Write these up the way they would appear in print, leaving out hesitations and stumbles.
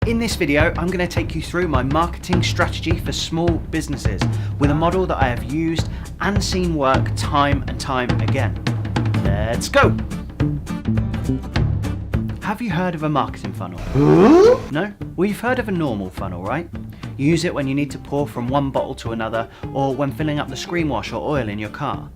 In this video, I'm going to take you through my marketing strategy for small businesses with a model that I have used and seen work time and time again. Let's go! Have you heard of a marketing funnel? No? Well, you've heard of a normal funnel, right? You use it when you need to pour from one bottle to another, or when filling up the screen wash or oil in your car.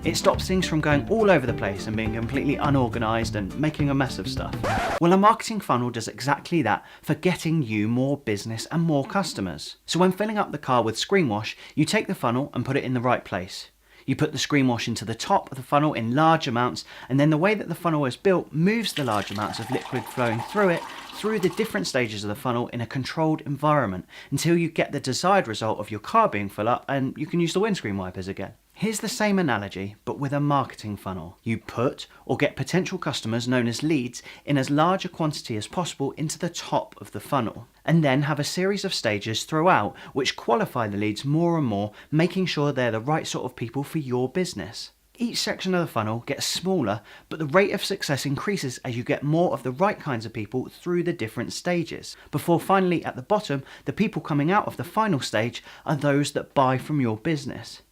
It stops things from going all over the place and being completely unorganised and making a mess of stuff. Well, a marketing funnel does exactly that for getting you more business and more customers. So when filling up the car with screen wash, you take the funnel and put it in the right place. You put the screen wash into the top of the funnel in large amounts, and then the way that the funnel is built moves the large amounts of liquid flowing through it through the different stages of the funnel in a controlled environment until you get the desired result of your car being full up and you can use the windscreen wipers again. Here's the same analogy, but with a marketing funnel. You put or get potential customers, known as leads, in as large a quantity as possible into the top of the funnel, and then have a series of stages throughout which qualify the leads more and more, making sure they're the right sort of people for your business. Each section of the funnel gets smaller, but the rate of success increases as you get more of the right kinds of people through the different stages, before finally at the bottom, the people coming out of the final stage are those that buy from your business.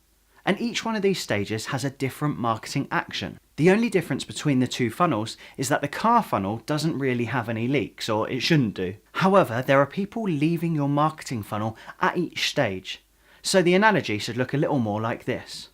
And each one of these stages has a different marketing action. The only difference between the two funnels is that the car funnel doesn't really have any leaks, or it shouldn't do. However, there are people leaving your marketing funnel at each stage. So the analogy should look a little more like this.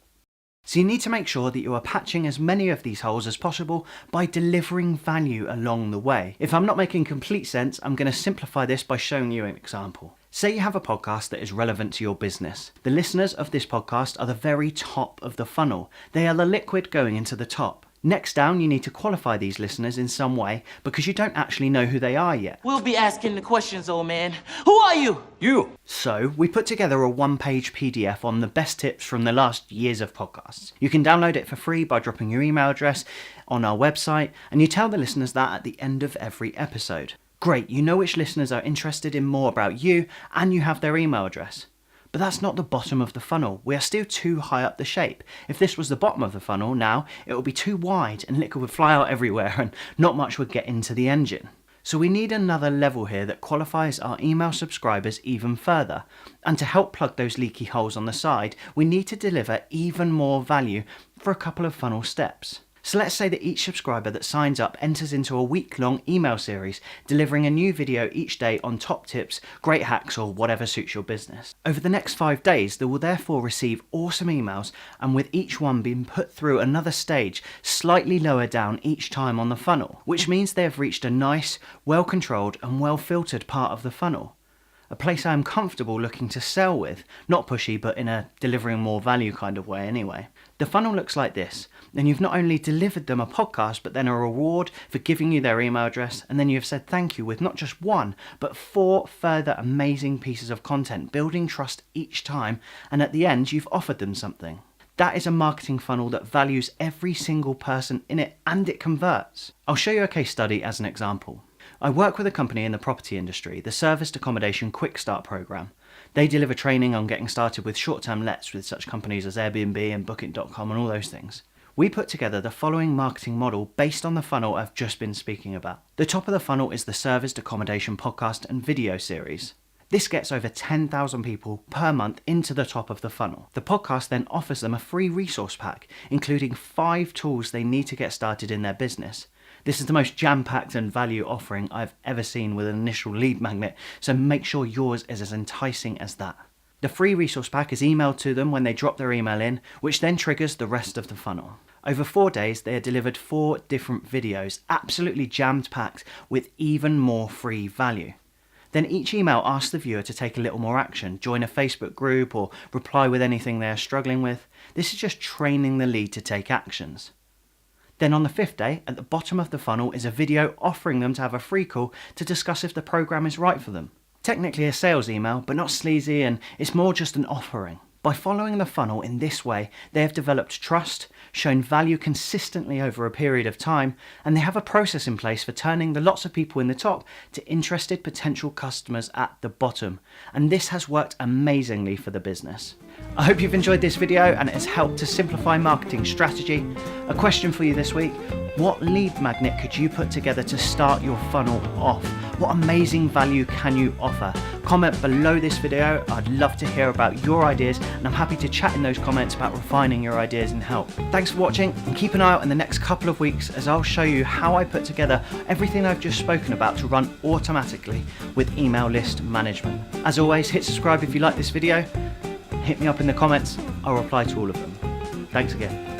So you need to make sure that you are patching as many of these holes as possible by delivering value along the way. If I'm not making complete sense, I'm going to simplify this by showing you an example. Say you have a podcast that is relevant to your business. The listeners of this podcast are the very top of the funnel. They are the liquid going into the top. Next down, you need to qualify these listeners in some way because you don't actually know who they are yet. We'll be asking the questions, old man. Who are you? You. So we put together a one-page PDF on the best tips from the last years of podcasts. You can download it for free by dropping your email address on our website, and you tell the listeners that at the end of every episode. Great, you know which listeners are interested in more about you, and you have their email address. But that's not the bottom of the funnel. We are still too high up the shape. If this was the bottom of the funnel now, it would be too wide and liquid would fly out everywhere and not much would get into the engine. So we need another level here that qualifies our email subscribers even further. And to help plug those leaky holes on the side, we need to deliver even more value for a couple of funnel steps. So let's say that each subscriber that signs up enters into a week-long email series, delivering a new video each day on top tips, great hacks, or whatever suits your business. Over the next 5 days, they will therefore receive awesome emails, and with each one being put through another stage, slightly lower down each time on the funnel, which means they have reached a nice, well-controlled and well-filtered part of the funnel. A place I am comfortable looking to sell with, not pushy, but in a delivering more value kind of way anyway. The funnel looks like this, and you've not only delivered them a podcast, but then a reward for giving you their email address, and then you have said thank you with not just one, but 4 further amazing pieces of content, building trust each time, and at the end you've offered them something. That is a marketing funnel that values every single person in it, and it converts. I'll show you a case study as an example. I work with a company in the property industry, the Serviced Accommodation Quick Start program. They deliver training on getting started with short-term lets with such companies as Airbnb and Booking.com and all those things. We put together the following marketing model based on the funnel I've just been speaking about. The top of the funnel is the Serviced Accommodation podcast and video series. This gets over 10,000 people per month into the top of the funnel. The podcast then offers them a free resource pack, including 5 tools they need to get started in their business. This is the most jam-packed and value offering I've ever seen with an initial lead magnet, so make sure yours is as enticing as that. The free resource pack is emailed to them when they drop their email in, which then triggers the rest of the funnel. Over 4 days, they are delivered 4 different videos, absolutely jammed-packed with even more free value. Then each email asks the viewer to take a little more action, join a Facebook group, or reply with anything they are struggling with. This is just training the lead to take actions. Then on the 5th day, at the bottom of the funnel is a video offering them to have a free call to discuss if the program is right for them. Technically a sales email, but not sleazy, and it's more just an offering. By following the funnel in this way, they have developed trust, shown value consistently over a period of time, and they have a process in place for turning the lots of people in the top to interested potential customers at the bottom. And this has worked amazingly for the business. I hope you've enjoyed this video and it has helped to simplify marketing strategy. A question for you this week: what lead magnet could you put together to start your funnel off? What amazing value can you offer? Comment below this video. I'd love to hear about your ideas, and I'm happy to chat in those comments about refining your ideas and help. Thanks for watching, and keep an eye out in the next couple of weeks as I'll show you how I put together everything I've just spoken about to run automatically with email list management. As always, hit subscribe if you like this video. Hit me up in the comments. I'll reply to all of them. Thanks again.